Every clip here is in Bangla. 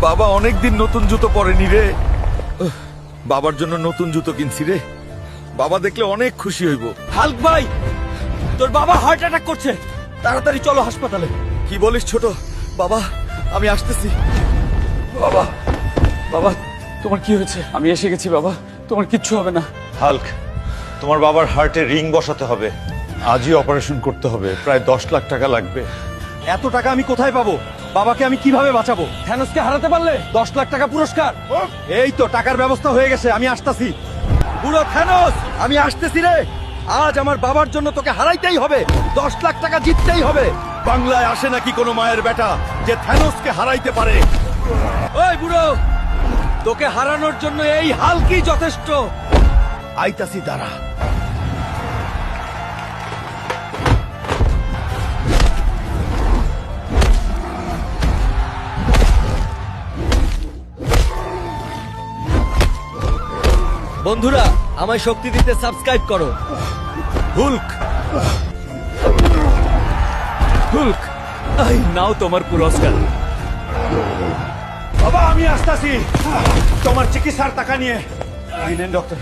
বাবা অনেকদিন নতুন জুতো পরেনি রে। বাবার জন্য নতুন জুতো কিনছি রে। বাবা দেখলে অনেক খুশি হইব। হাল্ক ভাই, তোর বাবা হার্ট অ্যাটাক করছে, তাড়াতাড়ি চলো হাসপাতালে। কি বলিস ছোট? বাবা আমি আসতেছি। বাবা বাবা, তোমার কি হয়েছে? আমি এসে গেছি বাবা, তোমার কিচ্ছু হবে না। হাল্ক, তোমার বাবার হার্টে রিং বসাতে হবে, আজই অপারেশন করতে হবে, প্রায় 10 লাখ টাকা লাগবে। এত টাকা আমি কোথায় পাবো? বাবাকে আমি কিভাবে বাঁচাবো? থ্যানোসকে হারাতে পারলে 10 লাখ টাকা পুরস্কার। এই তো টাকার ব্যবস্থা হয়ে গেছে, আমি আসতেছি। বুড়ো থ্যানোস, আমি আসতেছি রে। আজ আমার বাবার জন্য তোকে হারাইতেই হবে, 10 লাখ টাকা জিততেই হবে। বাংলায় আসে নাকি কোনো মায়ের বেটা যে থ্যানোসকে হারাইতে পারে? ওই বুড়ো, তোকে হারানোর জন্য এই হাল্কই যথেষ্ট। আইতাছি দাঁড়া। বন্ধুরা, আমায় শক্তি দিতে সাবস্ক্রাইব করো। হুল্ক, হুল্ক, এই নাও তোমার পুরস্কার। বাবা আমি আসতেছি তোমার চিকিৎসার টাকা নিয়ে। এই নেন ডক্টর,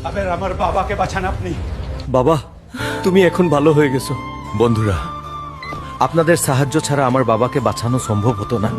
আবার আমার বাবাকে বাঁচান আপনি। বাবা, তুমি এখন ভালো হয়ে গেছো। বন্ধুরা, আপনাদের সাহায্য ছাড়া আমার বাবাকে বাঁচানো সম্ভব হতো না।